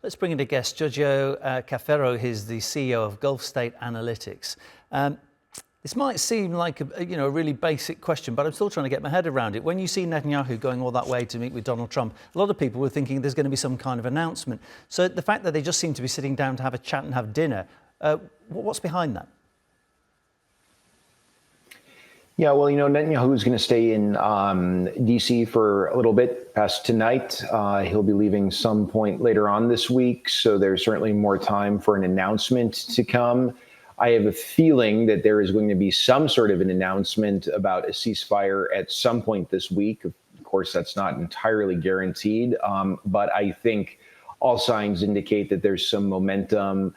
Let's bring in a guest, Giorgio Cafiero. He's the CEO of Gulf State Analytics. This might seem like a really basic question, but I'm still trying to get my head around it. When you see Netanyahu going all that way to meet with Donald Trump, a lot of people were thinking there's going to be some kind of announcement. So the fact that they just seem to be sitting down to have a chat and have dinner, what's behind that? Yeah, well, Netanyahu is going to stay in D.C. for a little bit past tonight. He'll be leaving some point later on this week, so there's certainly more time for an announcement to come. I have a feeling that there is going to be some sort of an announcement about a ceasefire at some point this week. Of course, that's not entirely guaranteed, but I think all signs indicate that there's some momentum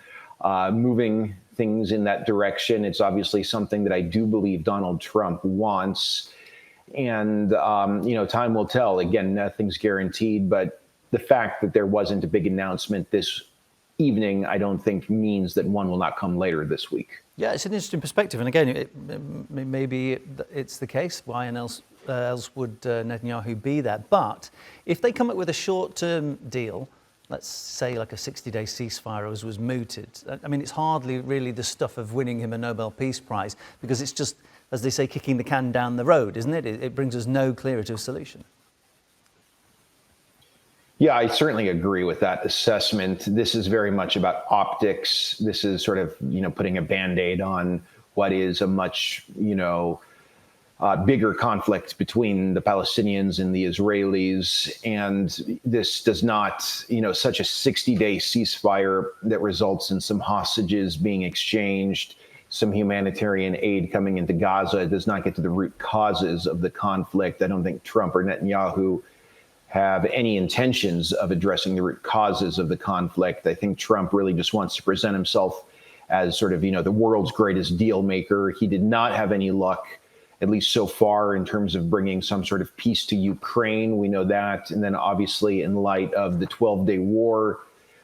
moving things in that direction. It's obviously something that I do believe Donald Trump wants. And, time will tell. Again, nothing's guaranteed, but the fact that there wasn't a big announcement this evening, I don't think means that one will not come later this week. Yeah, it's an interesting perspective. And again, maybe it's the case. Why else would Netanyahu be there? But if they come up with a short-term deal, let's say like a 60-day ceasefire as was mooted, I mean, it's hardly really the stuff of winning him a Nobel Peace Prize, because it's just, as they say, kicking the can down the road, isn't it? It brings us no clearer to a solution. Yeah, I certainly agree with that assessment. This is very much about optics. This is sort of, putting a Band-Aid on what is a much, bigger conflict between the Palestinians and the Israelis. And this does not, such a 60-day ceasefire that results in some hostages being exchanged, some humanitarian aid coming into Gaza, does not get to the root causes of the conflict. I don't think Trump or Netanyahu have any intentions of addressing the root causes of the conflict. I think Trump really just wants to present himself as sort of, the world's greatest deal maker. He did not have any luck, at least so far, in terms of bringing some sort of peace to Ukraine. We know that. And then obviously in light of the 12-day war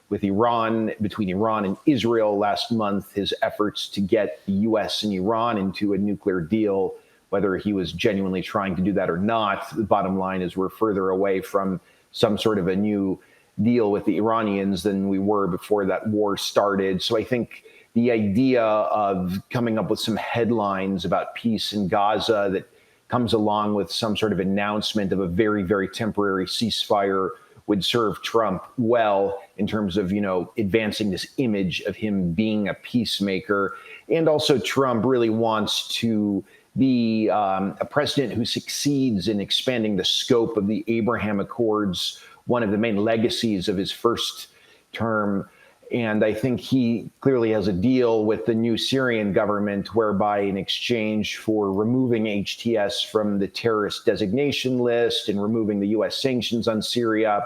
with Iran, between Iran and Israel last month, his efforts to get the US and Iran into a nuclear deal, whether he was genuinely trying to do that or not, the bottom line is we're further away from some sort of a new deal with the Iranians than we were before that war started. So I think the idea of coming up with some headlines about peace in Gaza that comes along with some sort of announcement of a very, very temporary ceasefire would serve Trump well in terms of, advancing this image of him being a peacemaker. And also Trump really wants to be a president who succeeds in expanding the scope of the Abraham Accords, one of the main legacies of his first term. And I think he clearly has a deal with the new Syrian government whereby, in exchange for removing HTS from the terrorist designation list and removing the U.S. sanctions on Syria,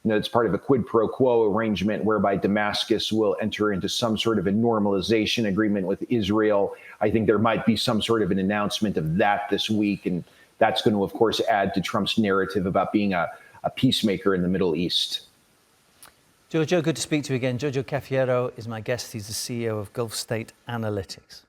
it's part of a quid pro quo arrangement whereby Damascus will enter into some sort of a normalization agreement with Israel. I think there might be some sort of an announcement of that this week. And that's going to, of course, add to Trump's narrative about being a peacemaker in the Middle East. Giorgio, good to speak to you again. Giorgio Cafiero is my guest. He's the CEO of Gulf State Analytics.